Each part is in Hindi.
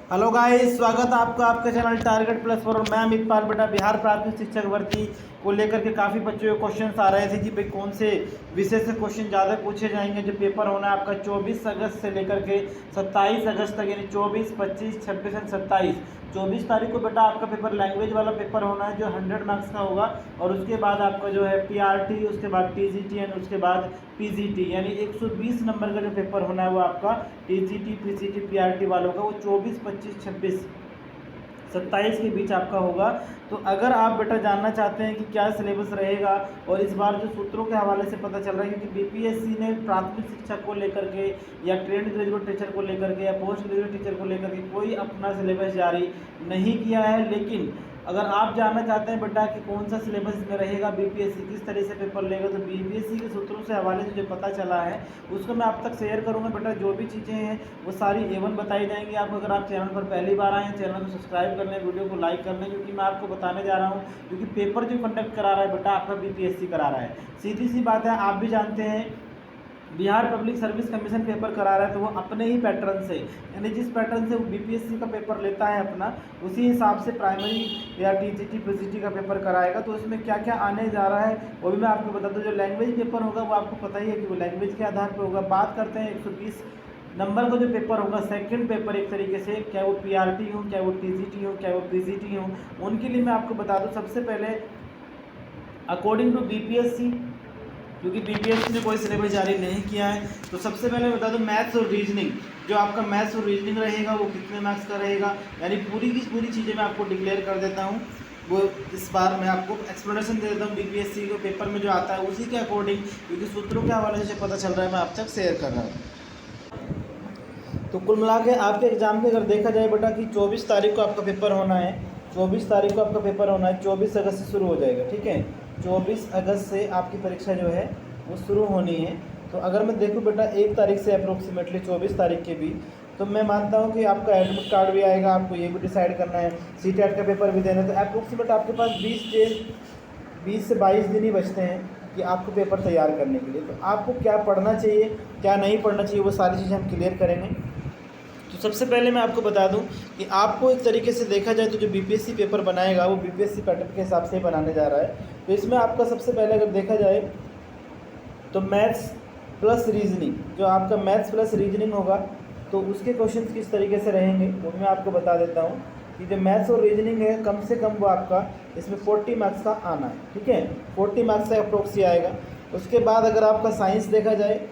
हेलो गाइस, स्वागत है आपका आपके चैनल टारगेट प्लस पर। और मैं अमित पाल बेटा बिहार प्राथमिक शिक्षक भर्ती को लेकर के काफ़ी बच्चों के क्वेश्चन आ रहे थे कि भाई कौन से विषय से क्वेश्चन ज़्यादा पूछे जाएंगे। जो पेपर होना है आपका 24 अगस्त से लेकर के 27 अगस्त तक, यानी 24, 25, 26 और 27। 24 तारीख को बेटा आपका पेपर लैंग्वेज वाला पेपर होना है जो 100 मार्क्स का होगा। और उसके बाद आपका जो है पीआरटी, उसके बाद टीजीटी एंड उसके बाद पीजीटी, यानी 120 नंबर का जो पेपर होना है वो आपका टीजीटी, पीजीटी, पीआरटी वालों का वो 24, 25, 26, 27 के बीच आपका होगा। तो अगर आप बेटा जानना चाहते हैं कि क्या सिलेबस रहेगा, और इस बार जो सूत्रों के हवाले से पता चल रहा है क्योंकि बीपीएससी ने प्राथमिक शिक्षक को लेकर के या ट्रेंड ग्रेजुएट टीचर को लेकर के या पोस्ट ग्रेजुएट टीचर को लेकर के कोई अपना सिलेबस जारी नहीं किया है। लेकिन अगर आप जानना चाहते हैं बेटा कि कौन सा सिलेबस में रहेगा, बीपीएससी किस तरह से पेपर लेगा, तो बीपीएससी के सूत्रों से हवाले से जो पता चला है उसको मैं आप तक शेयर करूंगा बेटा। जो भी चीज़ें हैं वो सारी एवन बताई जाएंगी आपको। अगर आप चैनल पर पहली बार आए हैं, चैनल को सब्सक्राइब कर लें, वीडियो को लाइक कर लें, क्योंकि मैं आपको बताने जा रहा हूँ क्योंकि पेपर जो कंडक्ट करा रहा है बेटा आपका बीपीएससी करा रहा है। सीधी सी बात है, आप भी जानते हैं Bihar public service commission paper करा रहा है तो वो अपने ही पैटर्न से, यानी जिस पैटर्न से वो बीपीएससी का पेपर लेता है अपना, उसी हिसाब से प्राइमरी या टीजीटी पीजीटी का पेपर कराएगा। तो उसमें क्या क्या आने जा रहा है वो भी मैं आपको बता दूं। जो लैंग्वेज पेपर होगा वो आपको पता ही है कि वो लैंग्वेज के आधार पर होगा। बात करते हैं 120 नंबर का जो पेपर होगा, सेकंड पेपर एक तरीके से, क्या वो पीआरटी हो, क्या वो टीजीटी हो, क्या वो पीजीटी हो, उनके लिए मैं आपको बता दूँ। सबसे पहले अकॉर्डिंग टू बीपीएससी, क्योंकि बीपीएससी ने कोई सिलेबस जारी नहीं किया है, तो सबसे पहले बता दूं मैथ्स और रीजनिंग। जो आपका मैथ्स और रीजनिंग रहेगा वो कितने मार्क्स का रहेगा, यानी पूरी की पूरी चीज़ें मैं आपको डिक्लेयर कर देता हूँ। वो इस बार मैं आपको एक्सप्लेनेशन दे देता हूँ बीपीएससी को पेपर में जो आता है उसी के अकॉर्डिंग, क्योंकि सूत्रों के हवाले से पता चल रहा है, मैं आप तक शेयर कर रहा हूँ। तो कुल मिला के आपके एग्ज़ाम में अगर देखा जाए बेटा कि 24 तारीख को आपका पेपर होना है, 24 तारीख को आपका पेपर होना है, 24 अगस्त से शुरू हो जाएगा। ठीक है, 24 अगस्त से आपकी परीक्षा जो है वो शुरू होनी है। तो अगर मैं देखूँ बेटा 1 तारीख से अप्रोक्सीमेटली 24 तारीख के बीच, तो मैं मानता हूँ कि आपका एडमिट कार्ड भी आएगा, आपको ये भी डिसाइड करना है, सीटेट का पेपर भी देना है। तो अप्रोक्सीमेट आपके पास 20 से 22 दिन ही बचते हैं कि आपको पेपर तैयार करने के लिए। तो आपको क्या पढ़ना चाहिए, क्या नहीं पढ़ना चाहिए, वो सारी चीज़ें हम क्लियर करेंगे। तो सबसे पहले मैं आपको बता दूं कि आपको एक तरीके से देखा जाए तो जो बीपीएससी पेपर बनाएगा वो बीपीएससी पैटर्न के हिसाब से बनाने जा रहा है। तो इसमें आपका सबसे पहले अगर देखा जाए तो मैथ्स प्लस रीजनिंग, जो आपका मैथ्स प्लस रीजनिंग होगा तो उसके क्वेश्चंस किस तरीके से रहेंगे वो मैं आपको बता देता हूँ कि जो मैथ्स और रीजनिंग है कम से कम वो आपका इसमें 40 मार्क्स का आना है। ठीक है, 40 मार्क्स का अप्रोक्स आएगा। उसके बाद अगर आपका साइंस देखा जाए,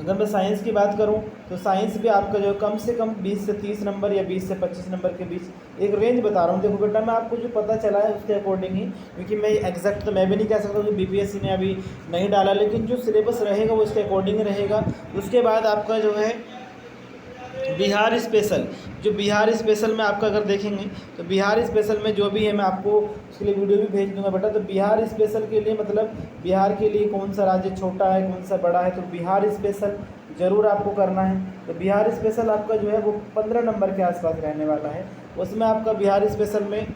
अगर मैं साइंस की बात करूं तो साइंस भी आपका जो कम से कम 20 से 30 नंबर या 20 से 25 नंबर के बीच एक रेंज बता रहा हूं। देखो बेटा मैं आपको जो पता चला है उसके अकॉर्डिंग ही, क्योंकि मैं एग्जैक्ट तो मैं भी नहीं कह सकता कि बीपीएससी ने अभी नहीं डाला, लेकिन जो सिलेबस रहेगा वो इसके अकॉर्डिंग ही रहेगा। उसके बाद आपका जो है बिहार स्पेशल, जो बिहार स्पेशल में आपका अगर देखेंगे तो बिहार स्पेशल में जो भी है मैं आपको उसके लिए वीडियो भी भेज दूंगा बेटा। तो बिहार स्पेशल के लिए मतलब बिहार के लिए कौन सा राज्य छोटा है कौन सा बड़ा है, तो बिहार स्पेशल ज़रूर आपको करना है। तो बिहार स्पेशल आपका जो है वो 15 नंबर के आसपास रहने वाला है। उसमें आपका बिहार स्पेशल में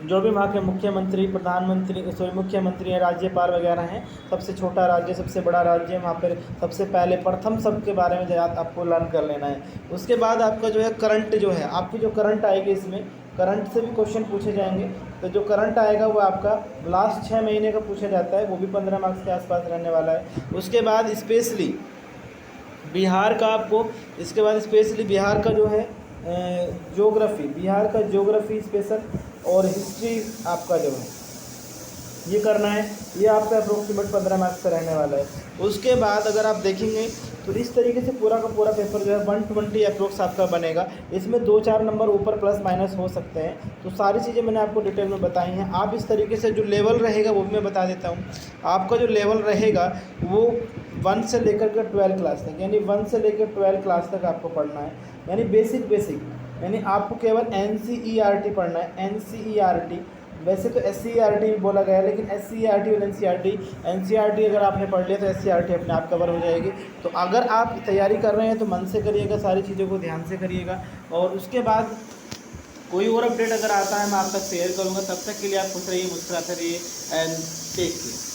जो भी वहाँ के मुख्यमंत्री, प्रधानमंत्री, मुख्यमंत्री हैं, राज्यपाल वगैरह हैं, सबसे छोटा राज्य, सबसे बड़ा राज्य, वहाँ पर सबसे पहले प्रथम सब के बारे में आपको लर्न कर लेना है। उसके बाद आपका जो है करंट, जो है आपकी जो करंट आएगी, इसमें करंट से भी क्वेश्चन पूछे जाएंगे। तो जो करंट आएगा वो आपका लास्ट 6 महीने का पूछा जाता है, वो भी 15 मार्क्स के आसपास रहने वाला है। उसके बाद स्पेशली बिहार का आपको, इसके बाद स्पेशली बिहार का जो है ज्योग्राफी, बिहार का ज्योग्राफी स्पेशल और हिस्ट्री आपका जो है ये करना है। ये आपका अप्रोक्सीमेट 15 मार्क्स का रहने वाला है। उसके बाद अगर आप देखेंगे तो इस तरीके से पूरा का पूरा पेपर जो है 120 अप्रोक्स आपका बनेगा। इसमें 2-4 नंबर ऊपर प्लस माइनस हो सकते हैं। तो सारी चीज़ें मैंने आपको डिटेल में बताई हैं। आप इस तरीके से जो लेवल रहेगा वो भी मैं बता देता हूँ। आपका जो लेवल रहेगा वो 1 से लेकर के 12 क्लास तक, यानी 1 से लेकर 12 क्लास तक आपको पढ़ना है, यानी बेसिक, यानी आपको केवल NCERT पढ़ना है। NCERT, वैसे तो SCERT भी बोला गया है, लेकिन SCERT और NCERT अगर आपने पढ़ लिया तो SCERT अपने आप कवर हो जाएगी। तो अगर आप तैयारी कर रहे हैं तो मन से करिएगा, सारी चीज़ों को ध्यान से करिएगा। और उसके बाद कोई और अपडेट अगर आता है मैं आप तक शेयर करूँगा। तब तक के लिए आप खुश रहिए, मुस्कुराते रहिए एंड टेक केयर।